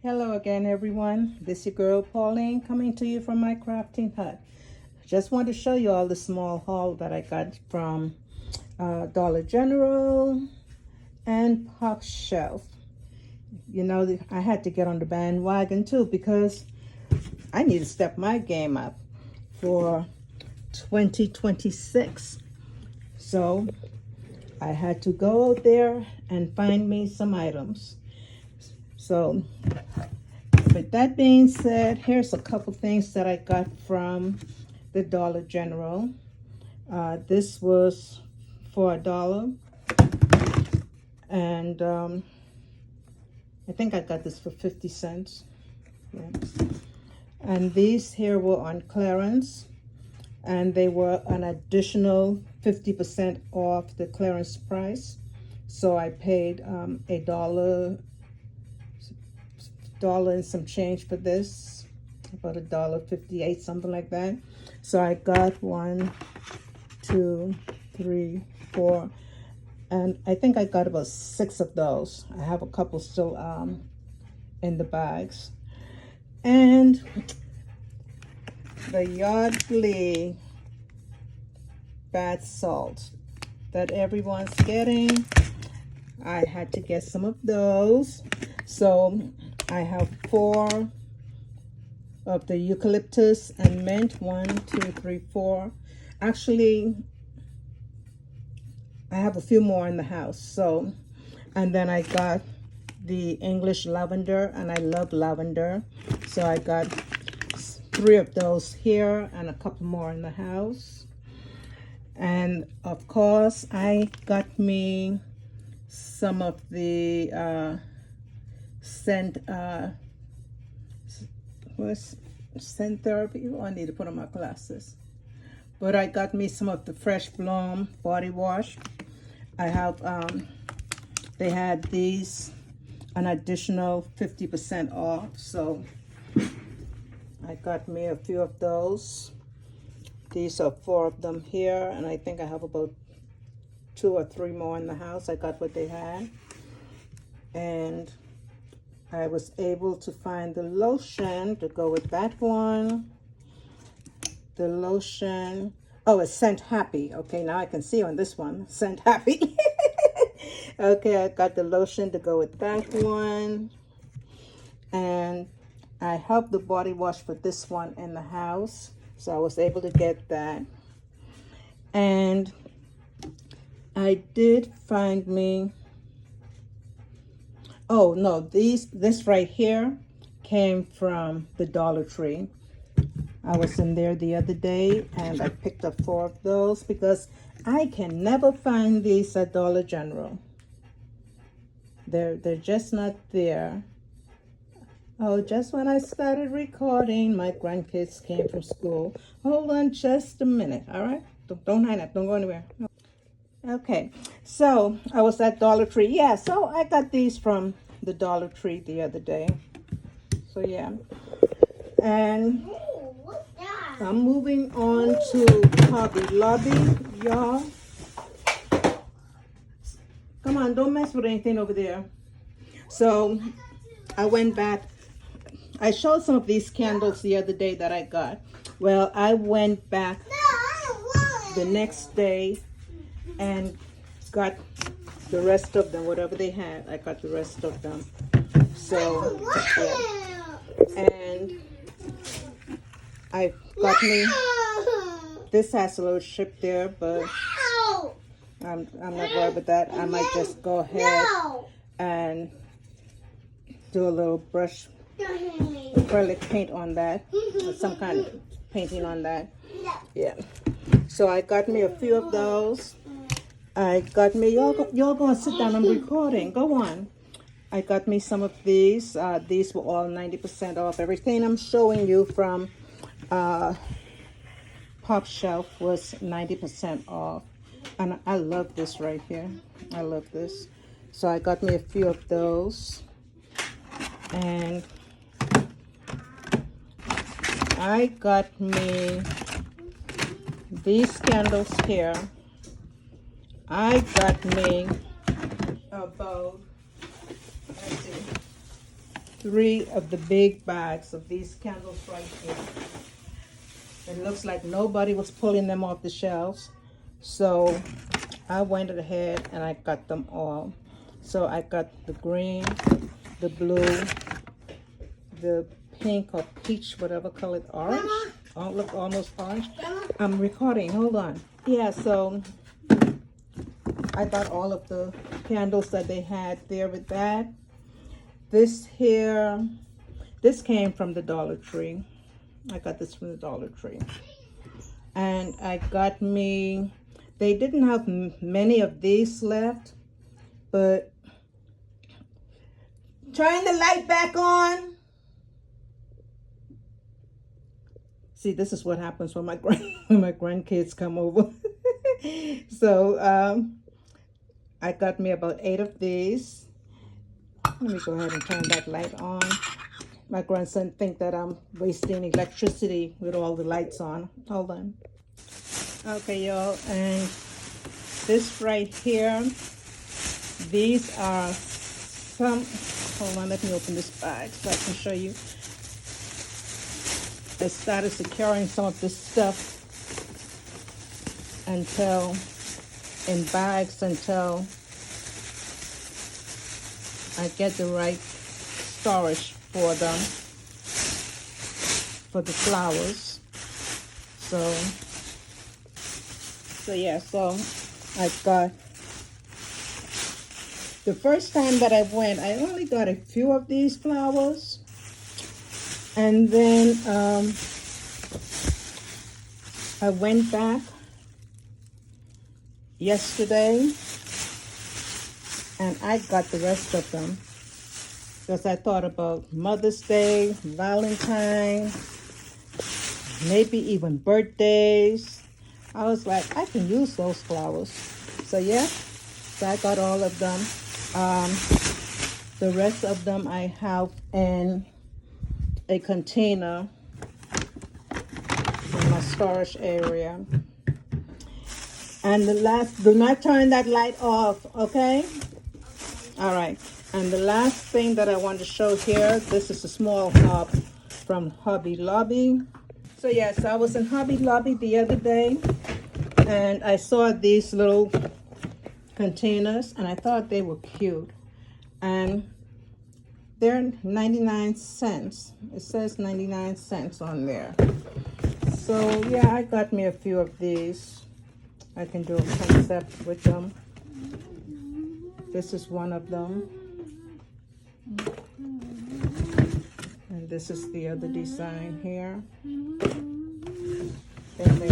Hello again, everyone. This is your girl Pauline coming to you from my crafting hut. Just want to show you all the small haul that I got from Dollar General and Pop Shelf. You know, I had to get on the bandwagon too because I need to step my game up for 2026. So I had to go out there and find me some items. So with that being said, here's a couple things that I got from the Dollar General. This was for $1, and I think I got this for 50 cents. Yeah. And these here were on clearance, and they were an additional 50% off the clearance price. So I paid $1 and some change for this, about $1.58, something like that. So I got 1, 2, 3, 4, and I think I got about 6 of those. I have a couple still in the bags. And the Yardley bath salt that everyone's getting, I had to get some of those. So I have 4 of the eucalyptus and mint. 1, 2, 3, 4. Actually, I have a few more in the house. So, and then I got the English lavender, and I love lavender. So I got 3 of those here and a couple more in the house. And of course, I got me some of the scent scent therapy. Oh, I need to put on my glasses. But I got me some of the Fresh Bloom body wash. I have they had these an additional 50% off, so I got me a few of those. These are 4 of them here, and I think I have about 2 or 3 more in the house. I got what they had. And I was able to find the lotion to go with that one. The lotion, oh, it's Scent Happy. Okay, now I can see on this one, Scent Happy. Okay, I got the lotion to go with that one. And I have the body wash for this one in the house, so I was able to get that. And I did find me, oh no, this right here came from the Dollar Tree. I was in there the other day and I picked up 4 of those because I can never find these at Dollar General. They're just not there. Oh, just when I started recording, my grandkids came from school. Hold on just a minute, all right? Don't hang up, don't go anywhere. No. Okay, so I was at Dollar Tree. Yeah, so I got these from the Dollar Tree the other day. So yeah, and I'm moving on to Hobby Lobby, y'all. Come on, don't mess with anything over there. So I went back. I showed some of these candles the other day that I got. Well, I went back the next day and got the rest of them, whatever they had. I got the rest of them. So, yeah. And I got me, this has a little strip there, but I'm not worried with that. I might just go ahead and do a little brush acrylic paint on that, or some kind of painting on that. Yeah. So I got me a few of those. I got me, y'all gonna sit down, I'm recording, go on. I got me some of these. These were all 90% off. Everything I'm showing you from Pop Shelf was 90% off. And I love this right here. I love this. So I got me a few of those. And I got me these candles here. I got me about, let's see, 3 of the big bags of these candles right here. It looks like nobody was pulling them off the shelves. So I went ahead and I got them all. So I got the green, the blue, the pink or peach, whatever colored, orange. Oh, look, almost orange. I'm recording, hold on. Yeah, so I got all of the candles that they had there with that. This here, this came from the Dollar Tree. I got this from the Dollar Tree. And I got me, they didn't have many of these left, but turn the light back on. See, this is what happens when my grandkids come over. So I got me about 8 of these. Let me go ahead and turn that light on. My grandson think that I'm wasting electricity with all the lights on. Hold on. Okay, y'all, and this right here, these are some, hold on, let me open this bag so I can show you. I started securing some of this stuff until, in bags, until I get the right storage for them, for the flowers. So yeah, so I got, the first time that I went, I only got a few of these flowers. And then I went back yesterday and I got the rest of them because I thought about Mother's Day, Valentine's, maybe even birthdays. I was like, I can use those flowers. So yeah, so I got all of them. The rest of them I have in a container in my storage area. And the last, do not turn that light off, okay? All right, and the last thing that I want to show here, this is a small hub from Hobby Lobby. So yes, I was in Hobby Lobby the other day and I saw these little containers and I thought they were cute. And they're 99 cents. It says 99 cents on there. So yeah, I got me a few of these. I can do a concept with them. This is one of them. And this is the other design here. Then they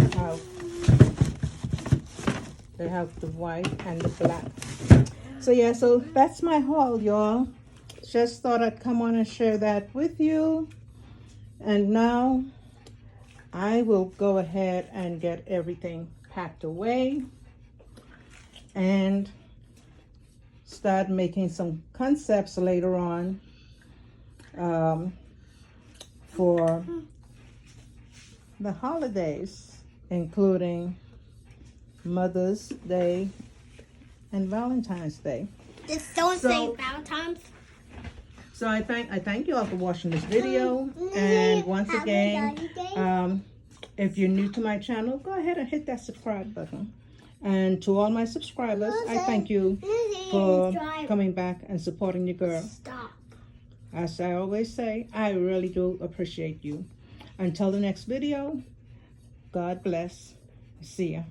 have the white and the black. So yeah, so that's my haul, y'all. Just thought I'd come on and share that with you. And now I will go ahead and get everything packed away and start making some concepts later on for the holidays, including Mother's Day and Valentine's Day. Just don't say Valentine's. So I thank you all for watching this video, and once again, if you're new to my channel, go ahead and hit that subscribe button. And to all my subscribers, I thank you for coming back and supporting your girl. Stop. As I always say, I really do appreciate you. Until the next video, God bless. See ya.